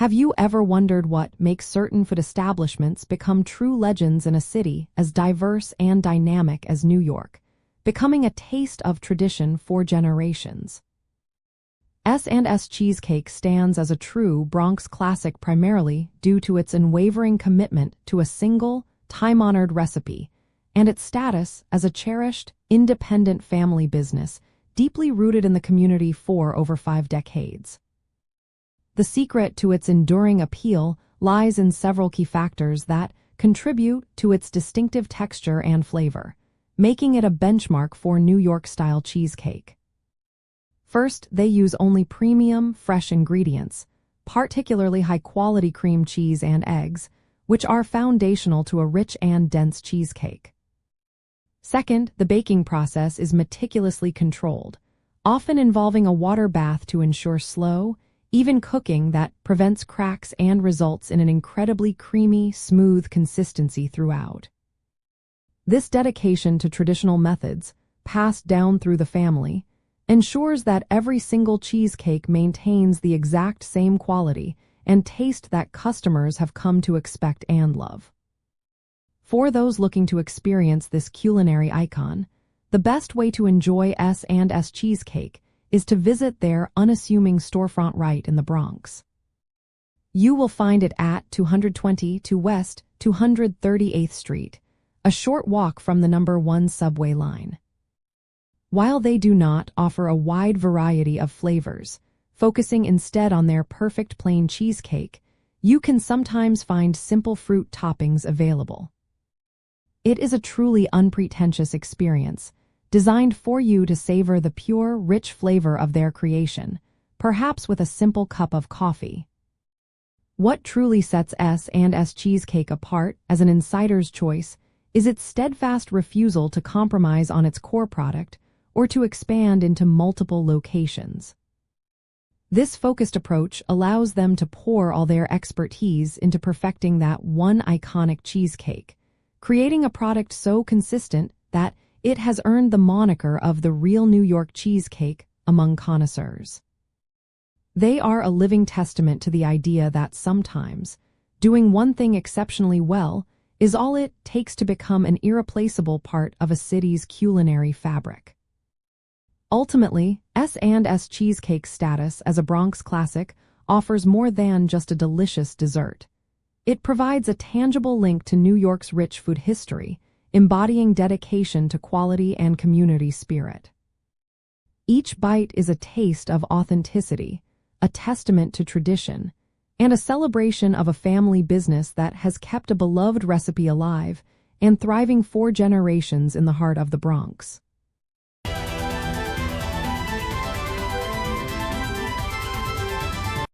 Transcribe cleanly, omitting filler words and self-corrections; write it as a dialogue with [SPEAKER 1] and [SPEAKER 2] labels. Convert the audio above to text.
[SPEAKER 1] Have you ever wondered what makes certain food establishments become true legends in a city as diverse and dynamic as New York, becoming a taste of tradition for generations? S&S Cheesecake stands as a true Bronx classic primarily due to its unwavering commitment to a single, time-honored recipe and its status as a cherished, independent family business deeply rooted in the community for over 5 decades. The secret to its enduring appeal lies in several key factors that contribute to its distinctive texture and flavor, making it a benchmark for New York-style cheesecake. First, they use only premium, fresh ingredients, particularly high-quality cream cheese and eggs, which are foundational to a rich and dense cheesecake. Second, the baking process is meticulously controlled, often involving a water bath to ensure slow, even cooking that prevents cracks and results in an incredibly creamy, smooth consistency throughout. This dedication to traditional methods, passed down through the family, ensures that every single cheesecake maintains the exact same quality and taste that customers have come to expect and love. For those looking to experience this culinary icon, the best way to enjoy S&S Cheesecake is to visit their unassuming storefront right in the Bronx. You will find it at 222 West 238th Street, a short walk from the number 1 subway line. While they do not offer a wide variety of flavors, focusing instead on their perfect plain cheesecake, you can sometimes find simple fruit toppings available. It is a truly unpretentious experience, designed for you to savor the pure, rich flavor of their creation, perhaps with a simple cup of coffee. What truly sets S&S Cheesecake apart as an insider's choice is its steadfast refusal to compromise on its core product or to expand into multiple locations. This focused approach allows them to pour all their expertise into perfecting that one iconic cheesecake, creating a product so consistent that it has earned the moniker of the real New York cheesecake among connoisseurs. They are a living testament to the idea that sometimes doing one thing exceptionally well is all it takes to become an irreplaceable part of a city's culinary fabric. Ultimately, S&S Cheesecake's status as a Bronx classic offers more than just a delicious dessert. It provides a tangible link to New York's rich food history, embodying dedication to quality and community spirit. Each bite is a taste of authenticity, a testament to tradition, and a celebration of a family business that has kept a beloved recipe alive and thriving for generations in the heart of the Bronx.